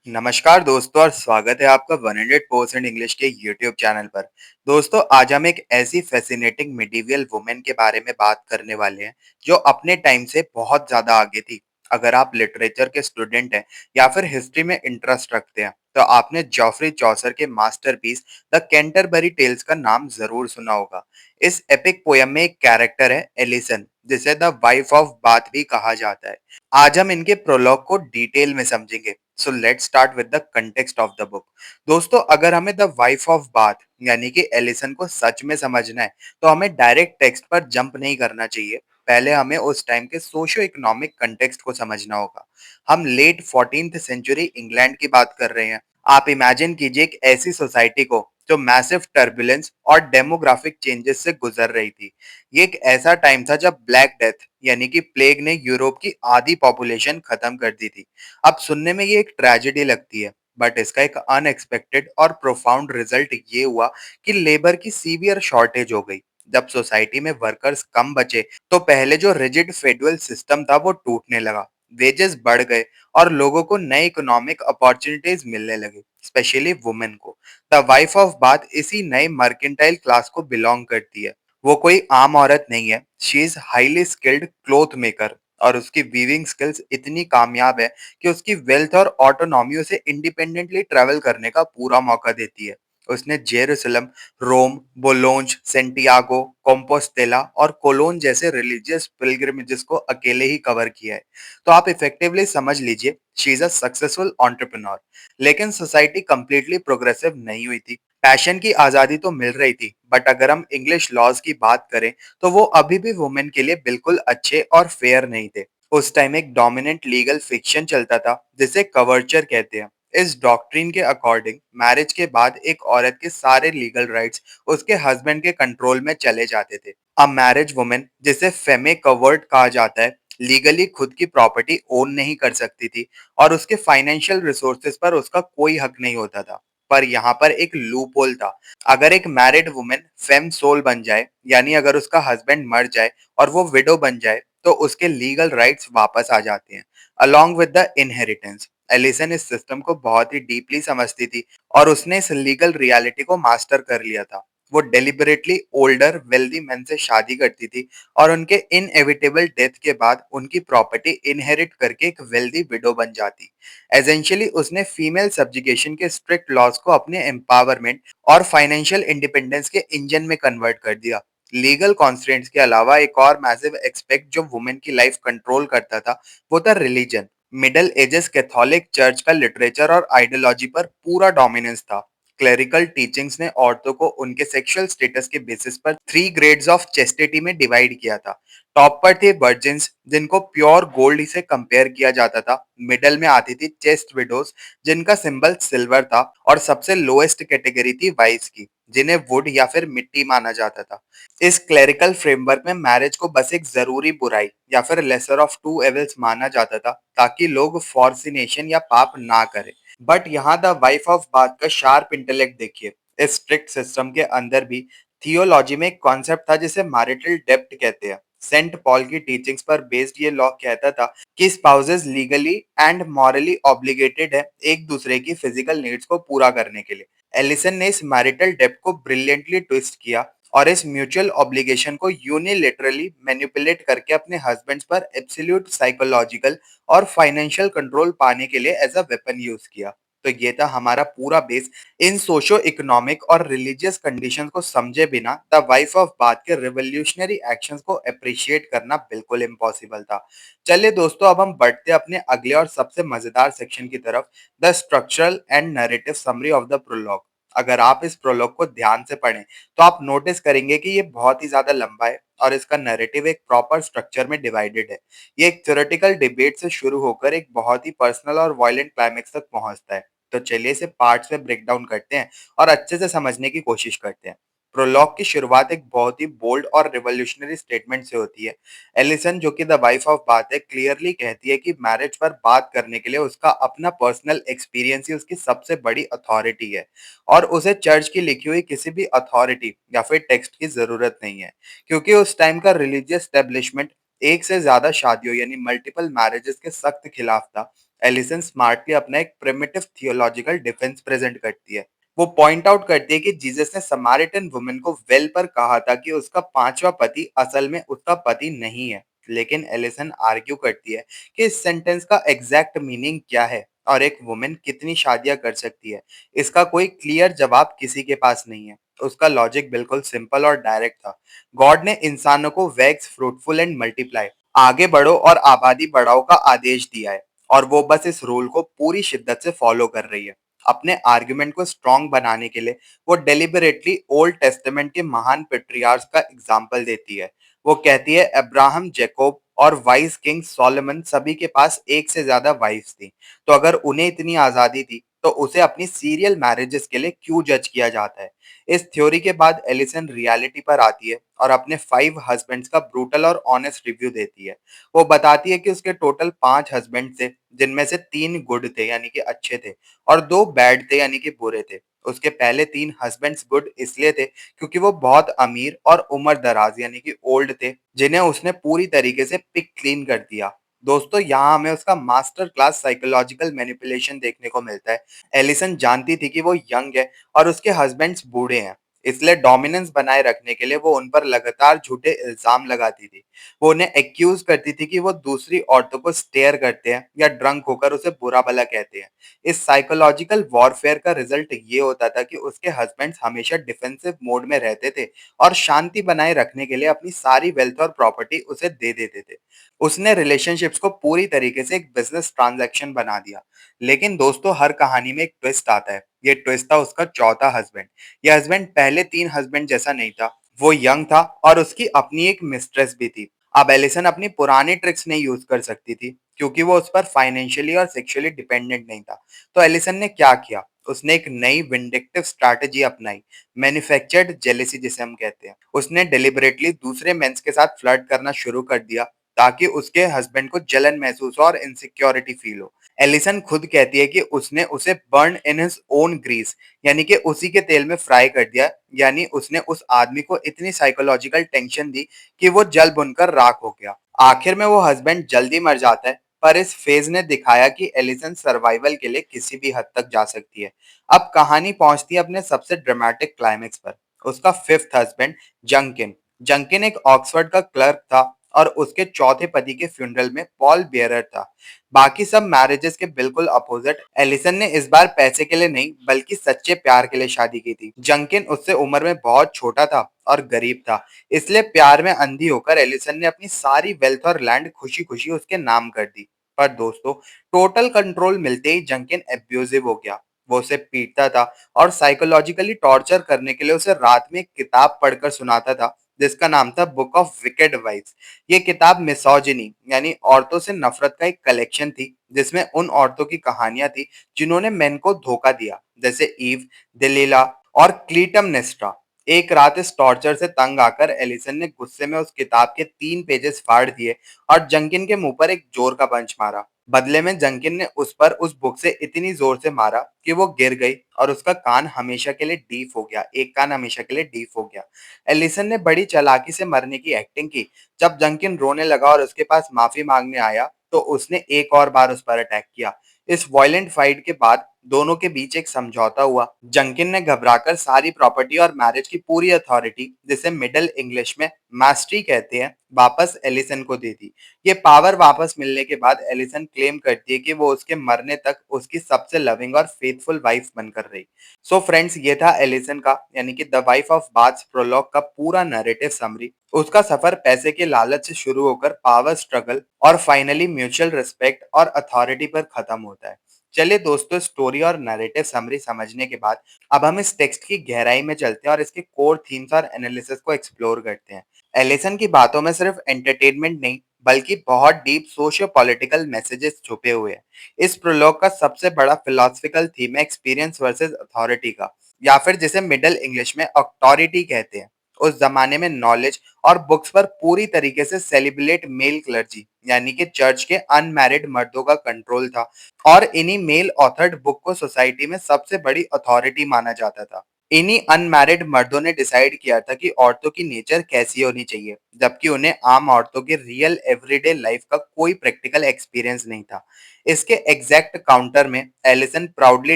नमस्कार दोस्तों और स्वागत है आपका 100% इंग्लिश के यूट्यूब चैनल पर। दोस्तों आज हम एक ऐसी फैसिनेटिंग मिडिवियल वुमेन के बारे में बात करने वाले हैं जो अपने टाइम से बहुत ज़्यादा आगे थी। अगर आप लिटरेचर के स्टूडेंट हैं या फिर हिस्ट्री में इंटरेस्ट रखते हैं तो आपने जॉफ्री चौसर के मास्टरपीस द कैंटरबरी टेल्स का नाम ज़रूर सुना होगा। इस एपिक पोयम में एक कैरेक्टर है एलिसन जिसे द वाइफ ऑफ बाथ भी कहा जाता है। आज हम इनके प्रोलॉग को डिटेल में समझेंगे। So let's start with the context of the book. दोस्तों अगर हमें द वाइफ ऑफ बाथ यानी कि एलिसन को सच में समझना है तो हमें डायरेक्ट टेक्स्ट पर जंप नहीं करना चाहिए। पहले हमें उस टाइम के सोशियो इकोनॉमिक कंटेक्स्ट को समझना होगा। हम लेट 14th सेंचुरी इंग्लैंड की बात कर रहे हैं। आप इमेजिन कीजिए एक ऐसी सोसाइटी को जो मैसिव टर्बुलेंस और डेमोग्राफिक चेंजेस से गुजर रही थी। ये एक ऐसा टाइम था जब ब्लैक डेथ यानी कि प्लेग ने यूरोप की आधी पॉपुलेशन खत्म कर दी थी। अब सुनने में ये एक ट्रेजेडी लगती है बट इसका एक अनएक्सपेक्टेड और प्रोफाउंड रिजल्ट ये हुआ कि लेबर की सीवियर शॉर्टेज हो गई। जब सोसाइटी में वर्कर्स कम बचे तो पहले जो रिजिड फेडरल सिस्टम था वो टूटने लगा। वेजेस बढ़ गए और लोगों को नए इकोनॉमिक अपॉर्चुनिटीज मिलने लगे, स्पेशली वुमेन को। द वाइफ ऑफ बाथ इसी नए मर्केंटाइल क्लास को बिलोंग करती है। वो कोई आम औरत नहीं है, she is highly skilled cloth maker और उसकी वीविंग स्किल्स इतनी कामयाब है कि उसकी वेल्थ और ऑटोनॉमी उसे इंडिपेंडेंटली ट्रैवल करने का पूरा मौका देती है। उसने जेरूसलम, रोम, बोलोंज, सेंटियागो, कॉम्पोस्टेला और कोलोन जैसे रिलीजियस पिलग्रिमेजेस को अकेले ही कवर किया है। तो आप इफेक्टिवली समझ लीजिए she is a successful entrepreneur. लेकिन सोसाइटी कंप्लीटली प्रोग्रेसिव नहीं हुई थी। पैशन की आजादी तो मिल रही थी बट अगर हम इंग्लिश लॉज की बात करें तो वो अभी भी वुमेन के लिए बिल्कुल अच्छे और फेयर नहीं थे। उस टाइम एक डोमिनेंट लीगल फिक्शन चलता था जिसे कवर्चर कहते हैं। इस डॉक्ट्रिन के अकॉर्डिंग मैरिज के बाद एक औरत के सारे लीगल राइट्स उसके हस्बैंड के कंट्रोल में चले जाते थे। अब मैरिज वुमेन जिसे फेमे कवर्ड कहा जाता है लीगली खुद की प्रॉपर्टी ओन नहीं कर सकती थी और उसके फाइनेंशियल रिसोर्सेज पर उसका कोई हक नहीं होता था। पर यहाँ पर एक लूप होल था। अगर एक मैरिड वुमेन फेम सोल बन जाए यानी अगर उसका हस्बैंड मर जाए और वो विडो बन जाए तो उसके लीगल राइट्स वापस आ जाते हैं along with the inheritance. Alison इस सिस्टम को बहुत ही डीपली समझती थी और उसने इस लीगल रियलिटी को मास्टर कर लिया था। वो डेलिबरेटली ओल्डर वेल्दी मैन से शादी करती थी और उनके इनएविटेबल डेथ के बाद उनकी प्रॉपर्टी इनहेरिट करके एक वेल्दी विडो बन जाती। एसेंशियली उसने फीमेल सब्जुगेशन के स्ट्रिक्ट लॉज को अपने एम्पावरमेंट और फाइनेंशियल इंडिपेंडेंस के इंजन में कन्वर्ट कर दिया। लीगल कॉन्स्ट्रेंट्स के अलावा एक और मैसिव एक्सपेक्ट जो वुमेन की लाइफ कंट्रोल करता था वो था religion. Middle edges Catholic church का लिटरेचर और आइडियोलॉजी पर पूरा डोमिनेंस था। क्लेरिकल टीचिंग्स ने औरतों को उनके सेक्सुअल स्टेटस के बेसिस पर 3 ग्रेड्स ऑफ चेस्टिटी में डिवाइड किया था। टॉप पर थे वर्जिन्स जिनको प्योर गोल्ड से कंपेयर किया जाता था। मिडल में आती थी चेस्ट विडोज जिनका सिंबल सिल्वर था और सबसे लोएस्ट कैटेगरी थी वाइस की जिन्हें वुड या फिर मिट्टी माना जाता था। इस क्लेरिकल फ्रेमवर्क में मैरिज को बस एक जरूरी बुराई या फिर लेसर ऑफ टू एविल्स माना जाता था ताकि लोग फॉर्सिनेशन या पाप ना करें। बट यहाँ द वाइफ ऑफ बाथ का शार्प इंटेलेक्ट देखिए। इस स्ट्रिक्ट सिस्टम के अंदर भी थियोलॉजी में एक कॉन्सेप्ट था जिसे मैरिटल डेप्ट कहते हैं। सेंट पॉल की टीचिंग्स पर बेस्ड ये लॉ कहता था कि spouses legally and morally obligated है एक दूसरे की फिजिकल नीड्स को पूरा करने के लिए। एलिसन ने इस मैरिटल डेप्ट को ब्रिलियंटली ट्विस्ट किया और इस म्यूचुअल ऑब्लिगेशन को यूनिलेटरली मैनिपुलेट करके अपने हस्बैंड्स पर एब्सोल्यूट साइकोलॉजिकल और फाइनेंशियल कंट्रोल पाने के लिए एज अ वेपन यूज किया। तो ये था हमारा पूरा बेस। इन सोशो इकोनॉमिक और रिलीजियस कंडीशंस को समझे बिना द वाइफ ऑफ बाथ के रिवोल्यूशनरी एक्शंस को अप्रिशिएट करना बिल्कुल इम्पॉसिबल था। चलिए दोस्तों अब हम बढ़ते हैं अपने अगले और सबसे मजेदार सेक्शन की तरफ, the structural and narrative summary of the prologue. अगर आप इस प्रोलॉग को ध्यान से पढ़ें तो आप नोटिस करेंगे कि ये बहुत ही ज्यादा लंबा है और इसका नैरेटिव एक प्रॉपर स्ट्रक्चर में डिवाइडेड है। ये एक थ्योरेटिकल डिबेट से शुरू होकर एक बहुत ही पर्सनल और वायलेंट क्लाइमेक्स तक पहुंचता है। तो चलिए इसे पार्ट्स में ब्रेक डाउन करते हैं और अच्छे से समझने की कोशिश करते हैं। प्रोलॉग की शुरुआत एक बहुत ही बोल्ड और रिवोल्यूशनरी स्टेटमेंट से होती है। एलिसन जो कि द वाइफ ऑफ बाथ है क्लियरली कहती है कि मैरिज पर बात करने के लिए उसका अपना पर्सनल एक्सपीरियंस ही उसकी सबसे बड़ी अथॉरिटी है और उसे चर्च की लिखी हुई किसी भी अथॉरिटी या फिर टेक्स्ट की जरूरत नहीं है क्योंकि उस टाइम का रिलीजियस एस्टेब्लिशमेंट एक से ज्यादा शादियों यानी मल्टीपल मैरिजेस के सख्त खिलाफ था। एलिसन स्मार्टली अपना एक प्रिमिटिव थियोलॉजिकल डिफेंस प्रेजेंट करती है। वो पॉइंट आउट करती है कि जीसस ने समारिटन वुमन को वेल पर कहा था कि उसका पांचवा पति असल में उसका पति नहीं है। लेकिन एलिसन आर्ग्यू करती है कि इस सेंटेंस का एग्जैक्ट मीनिंग क्या है और एक वुमन कितनी शादियां कर सकती है। इसका कोई क्लियर जवाब किसी के पास नहीं है। उसका लॉजिक बिल्कुल सिंपल और डायरेक्ट था। गॉड ने इंसानों को वैक्स फ्रूटफुल एंड मल्टीप्लाई, आगे बढ़ो और आबादी बढ़ाओ का आदेश दिया है, और वो बस इस रूल को पूरी शिद्दत से फॉलो कर रही है। अपने आर्गुमेंट को स्ट्रॉन्ग बनाने के लिए वो डेलिबरेटली ओल्ड टेस्टामेंट के महान पेट्रियार्स का एग्जाम्पल देती है। वो कहती है अब्राहम, जैकोब और वाइस किंग सोलोमन सभी के पास एक से ज्यादा वाइफ्स थी। तो अगर उन्हें इतनी आजादी थी तो उसे अपनी सीरियल मैरिजेस के लिए क्यों जज किया जाता है। इस थ्योरी के बाद एलिसन रियलिटी पर आती है और अपने 5 हस्बैंड्स का ब्रूटल और ऑनेस्ट रिव्यू देती है। वो बताती है कि उसके टोटल 5 हस्बैंड थे, जिनमें से 3 गुड थे यानी कि अच्छे थे, और 2 बैड थे यानी कि बुरे थे। उसके पहले 3 हस्बैंड्स गुड इसलिए थे क्योंकि वो बहुत अमीर और उम्र दराज यानी कि ओल्ड थे, जिन्हें उसने पूरी तरीके से पिक क्लीन कर दिया। दोस्तों, यहाँ हमें उसका मास्टर क्लास साइकोलॉजिकल मैनिपुलेशन देखने को मिलता है। एलिसन जानती थी कि वो यंग है और उसके हस्बैंड्स बूढ़े हैं, इसलिए डोमिनेंस बनाए रखने के लिए वो उन पर लगातार झूठे इल्जाम लगाती थी। वो उन्हें एक्यूज करती थी कि वो दूसरी औरतों को स्टेयर करते हैं या ड्रंक होकर उसे बुरा भला कहते हैं। इस साइकोलॉजिकल वॉरफेयर का रिजल्ट ये होता था कि उसके हस्बैंड्स हमेशा डिफेंसिव मोड में रहते थे और शांति बनाए रखने के लिए अपनी सारी वेल्थ और प्रॉपर्टी उसे दे देते थे। उसने रिलेशनशिप्स को पूरी तरीके से एक बिजनेस ट्रांजैक्शन बना दिया। लेकिन दोस्तों, हर कहानी में एक ट्विस्ट आता है। ये ट्विस्ट था उसका चौथा हस्बैंड। ये हस्बैंड पहले 3 हस्बैंड जैसा नहीं था। वो यंग था और उसकी अपनी एक मिस्ट्रेस भी थी। अब एलिसन अपनी पुरानी ट्रिक्स नहीं यूज कर सकती थी क्योंकि वो उस पर फाइनेंशियली और सेक्सुअली डिपेंडेंट नहीं था। तो एलिसन ने क्या किया? उसने एक नई विंडिक्टिव स्ट्रैटेजी अपनाई, मैन्युफैक्चर्ड जेलेसी जिसे हम कहते हैं। उसने डेलिबरेटली दूसरे मेंस के साथ फ्लर्ट करना शुरू कर दिया ताकि उसके हस्बैंड को जलन महसूस हो और इनसिक्योरिटी फील हो। एलिसन खुद कहती है कि उसने उसे burn in his own grease यानी कि उसी के तेल में फ्राई कर दिया। यानी उसने उस आदमी को इतनी साइकोलॉजिकल टेंशन दी कि वो जल भुनकर राख हो गया। आखिर में वो हस्बैंड जल्दी मर जाता है, पर इस फेज ने दिखाया कि एलिसन सर्वाइवल के लिए किसी भी हद तक जा सकती है। अब कहानी पहुंचती है अपने सबसे ड्रामेटिक क्लाइमेक्स पर। उसका 5th हस्बैंड जंकिन। जंकिन एक ऑक्सफोर्ड का क्लर्क था और उसके चौथे पति के फ्यूनरल में पॉल बियरर था। बाकी सब मैरिजेस के बिल्कुल अपोजिट, एलिसन ने इस बार पैसे के लिए नहीं बल्कि सच्चे प्यार के लिए शादी की थी। जंकिन उससे उम्र में बहुत छोटा था और गरीब था, इसलिए प्यार में अंधी होकर एलिसन ने अपनी सारी वेल्थ और लैंड खुशी खुशी उसके नाम कर दी। पर दोस्तों, टोटल कंट्रोल मिलते ही जंकिन एब्यूजिव हो गया। वो उसे पीटता था और साइकोलॉजिकली टॉर्चर करने के लिए उसे रात में एक किताब पढ़कर सुनाता था जिसका नाम था बुक ऑफ विकेड वाइफ्स। ये किताब मिसोजिनी यानी औरतों से नफरत का एक कलेक्शन थी, जिसमें उन औरतों की कहानियां थी जिन्होंने मेन को धोखा दिया, जैसे ईव, दिलीला और क्लीटमनेस्ट्रा। एक रात इस टॉर्चर से तंग आकर एलिसन ने गुस्से में उस किताब के 3 पेजेस फाड़ दिए और जंकिन के मुंह पर एक जोर का पंच मारा। बदले में जंकिन ने उस पर उस बुक से इतनी जोर से मारा कि वो गिर गई और उसका कान हमेशा के लिए डीफ हो गया, एक कान हमेशा के लिए डीफ हो गया। एलिसन ने बड़ी चालाकी से मरने की एक्टिंग की। जब जंकिन रोने लगा और उसके पास माफी मांगने आया तो उसने एक और बार उस पर अटैक किया। इस वायलेंट फाइट के बाद दोनों के बीच एक समझौता हुआ। जंकिन ने घबराकर सारी प्रॉपर्टी और मैरिज की पूरी अथॉरिटी, जिसे मिडिल इंग्लिश में मास्टरी कहते हैं, वापस एलिसन को दे दी। ये पावर वापस मिलने के बाद एलिसन क्लेम करती है कि वो उसके मरने तक उसकी सबसे लविंग और फेथफुल वाइफ बनकर रही। सो फ्रेंड्स, ये था एलिसन का यानी कि the wife of Bath's prologue का पूरा नैरेटिव समरी। उसका सफर पैसे के लालच से शुरू होकर पावर स्ट्रगल और फाइनली म्यूचुअल रिस्पेक्ट और अथॉरिटी पर खत्म होता है। चलिए दोस्तों, स्टोरी और नैरेटिव समरी समझने के बाद अब हम इस टेक्स्ट की गहराई में चलते हैं और इसके कोर थीम्स और एनालिसिस को एक्सप्लोर करते हैं। एलिसन की बातों में सिर्फ एंटरटेनमेंट नहीं बल्कि बहुत डीप सोशियो पॉलिटिकल मैसेजेस छुपे हुए हैं। इस प्रोलॉग का सबसे बड़ा फिलोसफिकल थीम है एक्सपीरियंस वर्सेस अथॉरिटी का, या फिर जिसे मिडिल इंग्लिश में अथॉरिटी कहते हैं। उस जमाने में नॉलेज और बुक्स पर पूरी तरीके से सेलिब्रेट मेल क्लर्जी यानी कि चर्च के अनमैरिड मर्दों का कंट्रोल था, और इन्हीं मेल ऑथर्ड बुक को सोसाइटी में सबसे बड़ी अथॉरिटी माना जाता था। इन्हीं अनमैरिड मर्दों ने डिसाइड किया था कि औरतों की नेचर कैसी होनी चाहिए, जबकि उन्हें आम औरतों की रियल एवरीडे लाइफ का कोई प्रैक्टिकल एक्सपीरियंस नहीं था। इसके एग्जैक्ट काउंटर में एलिसन प्राउडली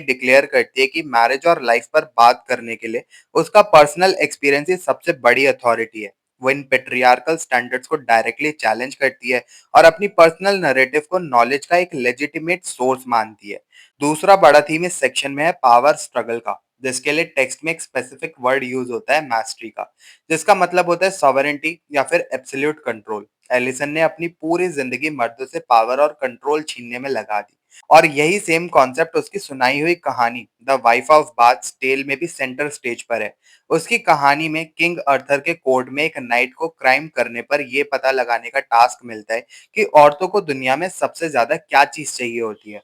डिक्लेयर करती है कि मैरिज और लाइफ पर बात करने के लिए उसका पर्सनल एक्सपीरियंस ही सबसे बड़ी अथॉरिटी है। वो इन पेट्रियार्कल स्टैंडर्ड्स को डायरेक्टली चैलेंज करती है और अपनी पर्सनल नैरेटिव को नॉलेज का एक लेजिटिमेट सोर्स मानती है। दूसरा बड़ा थीम इस सेक्शन में है पावर स्ट्रगल का, जिसके लिए टेक्स्ट में एक स्पेसिफिक वर्ड यूज होता है मैस्ट्री का, जिसका मतलब होता है सॉवरेंटी या फिर एब्सोल्यूट कंट्रोल। एलिसन ने अपनी पूरी जिंदगी मर्दों से पावर और कंट्रोल छीनने में लगा दी, और यही सेम कॉन्सेप्ट उसकी सुनाई हुई कहानी the wife of Bath's tale में भी सेंटर स्टेज पर है। उसकी कहानी में किंग अर्थर के कोर्ट में एक नाइट को क्राइम करने पर यह पता लगाने का टास्क मिलता है कि औरतों को दुनिया में सबसे ज्यादा क्या चीज चाहिए होती है।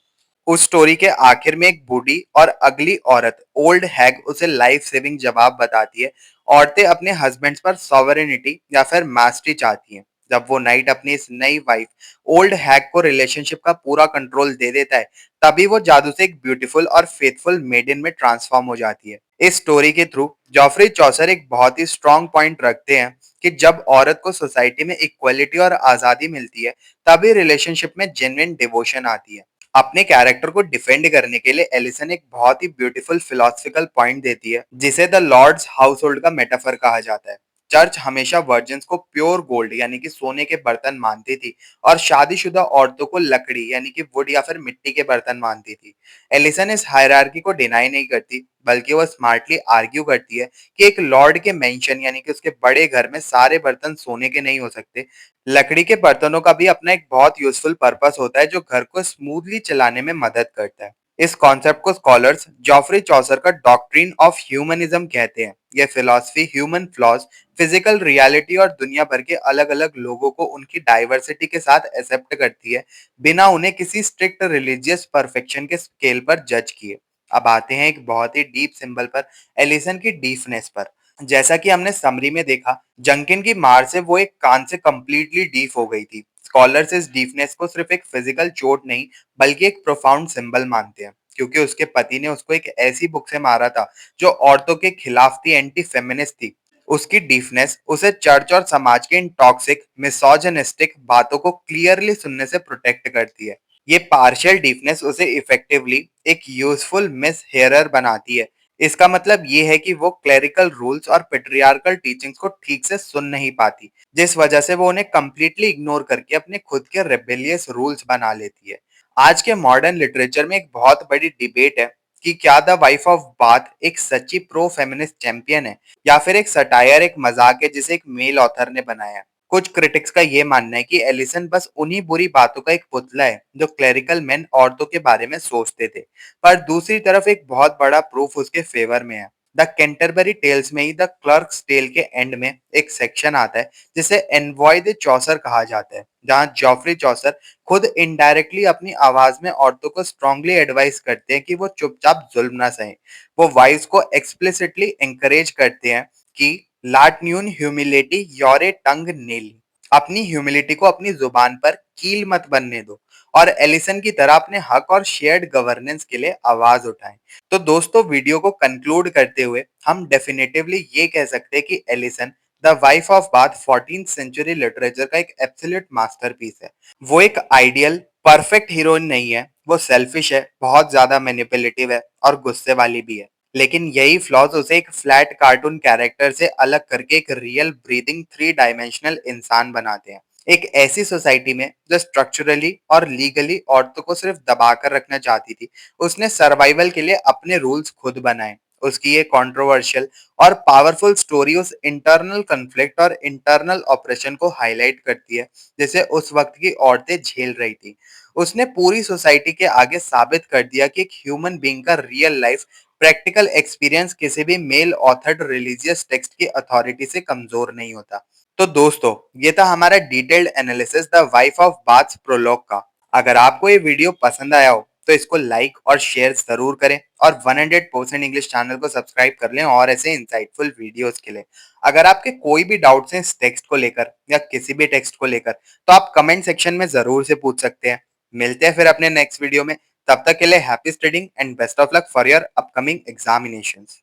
उस स्टोरी के आखिर में एक बूढ़ी और अगली औरत ओल्ड हैग उसे लाइफ सेविंग जवाब बताती है। औरतें अपने हस्बैंड्स पर सॉवरेनिटी या फिर मास्टरी चाहती हैं। जब वो नाइट अपनी इस नई वाइफ ओल्ड हैग को रिलेशनशिप का पूरा कंट्रोल दे देता है, तभी वो जादू से एक ब्यूटीफुल और फेथफुल मेडन में ट्रांसफॉर्म हो जाती है। इस स्टोरी के थ्रू जॉफरी चौसर एक बहुत ही स्ट्रॉन्ग पॉइंट रखते हैं कि जब औरत को सोसाइटी में इक्वलिटी और आजादी मिलती है, तभी रिलेशनशिप में जेन्युइन डिवोशन आती है। अपने कैरेक्टर को डिफेंड करने के लिए एलिसन एक बहुत ही ब्यूटीफुल फिलोसफिकल पॉइंट देती है, जिसे द लॉर्ड्स हाउस होल्ड का मेटाफर कहा जाता है। चर्च हमेशा वर्जिन्स को प्योर गोल्ड यानी कि सोने के बर्तन मानती थी, और शादीशुदा औरतों को लकड़ी यानी कि वुड या फिर मिट्टी के बर्तन मानती थी। एलिसन इस हायरार्की को डिनाई नहीं करती, बल्कि वह स्मार्टली आर्ग्यू करती है कि एक लॉर्ड के मेंशन यानी कि उसके बड़े घर में सारे बर्तन सोने के नहीं हो सकते। लकड़ी के बर्तनों का भी अपना एक बहुत यूजफुल पर्पस होता है, जो घर को स्मूथली चलाने में मदद करता है। इस कॉन्सेप्ट को स्कॉलर्स जॉफरी चौसर का डॉक्ट्रिन ऑफ ह्यूमनिज्म कहते हैं। यह philosophy human flaws, physical reality और दुनिया भर के अलग अलग लोगों को उनकी डाइवर्सिटी के साथ एक्सेप्ट करती है, बिना उन्हें किसी स्ट्रिक्ट रिलीजियस परफेक्शन के स्केल पर जज किए। अब आते हैं एक बहुत ही डीप सिंबल पर, एलिसन की डीफनेस पर। जैसा कि हमने समरी में देखा, जंकिन की मार से वो एक कान से कंप्लीटली डीफ हो गई थी। स्कॉलर्स इस डीफनेस को सिर्फ एक फिजिकल चोट नहीं, बल्कि एक प्रोफाउंड सिंबल मानते हैं, क्योंकि उसके पति ने उसको एक ऐसी बुक से मारा था जो औरतों के खिलाफ थी, एंटी फेमिनिस्ट थी। उसकी डीफनेस उसे चर्च और समाज के इन टॉक्सिक मिसोजिनिस्टिक बातों को क्लियरली सुनने से प्रोटेक्ट करती है। ये पार्शियल डीफनेस उसे इफेक्टिवली एक यूजफुल मिस हेयरर बनाती है। इसका मतलब ये है कि वो क्लेरिकल रूल्स और पेट्रियार्कल टीचिंग्स को ठीक से सुन नहीं पाती, जिस वजह से वो उन्हें कंप्लीटली इग्नोर करके अपने खुद के रेबेलियस रूल्स बना लेती है। आज के मॉडर्न लिटरेचर में एक बहुत बड़ी डिबेट है कि क्या द वाइफ ऑफ बाथ एक सच्ची प्रो फेमिनिस्ट चैंपियन है, या फिर एक सटायर, एक मजाक है जिसे एक मेल ऑथर ने बनाया। कुछ क्रिटिक्स का ये मानना है कि एलिसन बस उन्हीं बुरी बातों का एक पुतला है जो क्लेरिकल मेन औरतों के बारे में सोचते थे, पर दूसरी तरफ एक बहुत बड़ा प्रूफ उसके फेवर में है। द कैंटरबरी टेल्स में ही द क्लर्क्स टेल के एंड में एक सेक्शन आता है जिसे एनवॉय द चौसर कहा जाता है, जहां जॉफरी चौसर खुद इनडायरेक्टली अपनी आवाज में औरतों को स्ट्रांगली एडवाइस करते हैं कि वो चुपचाप जुल्म ना सहें। वो वाइफ्स को एक्सप्लिसिटली एंकरेज करते हैं कि लाटन्यून ह्यूमिलिटी योरे टंग नेल, अपनी ह्यूमिलिटी को अपनी जुबान पर कील मत बनने दो, और एलिसन की तरह अपने हक और शेयर्ड गवर्नेंस के लिए आवाज उठाएं। तो दोस्तों, वीडियो को कंक्लूड करते हुए हम डेफिनेटिवली ये कह सकते हैं कि Alison the wife of Bath 14th century literature का एक एब्सोल्यूट मास्टरपीस है। वो एक आइडियल परफेक्ट हीरोइन नहीं है, वो सेल्फिश है, बहुत ज्यादा मैनिपुलेटिव है और गुस्से वाली भी है। लेकिन यही फ्लॉज उसे एक फ्लैट कार्टून कैरेक्टर से अलग करके एक रियल ब्रीदिंग थ्री डायमेंशनल इंसान बनाते हैं। एक ऐसी सोसाइटी में जो स्ट्रक्चरली और लीगली औरतों को सिर्फ दबाकर रखना चाहती थी, उसने सर्वाइवल के लिए अपने रूल्स खुद बनाए। उसकी ये कंट्रोवर्शियल और पावरफुल स्टोरी उस इंटरनल कन्फ्लिक्ट और इंटरनल ऑपरेशन को हाईलाइट करती है, जिसे उस वक्त की औरतें झेल रही थी। उसने पूरी सोसाइटी के आगे साबित कर दिया कि एक ह्यूमन बीइंग का रियल लाइफ प्रैक्टिकल एक्सपीरियंस किसी भी मेल ऑथर्ड रिलीजियस टेक्स्ट की अथॉरिटी से कमजोर नहीं होता। तो दोस्तों, ये था हमारा detailed analysis the wife of Bath's prologue का। अगर आपको ये वीडियो पसंद आया हो तो इसको लाइक और शेयर जरूर करें, और 100% इंग्लिश चैनल को सब्सक्राइब कर लें और ऐसे इंसाइटफुल वीडियोस के लिए। अगर आपके कोई भी डाउट्स हैं इस टेक्स्ट को लेकर या किसी भी टेक्स्ट को लेकर, तो आप कमेंट सेक्शन में जरूर से पूछ सकते हैं। मिलते हैं फिर अपने नेक्स्ट वीडियो में। तब तक के लिए happy studying and best of luck for your upcoming examinations.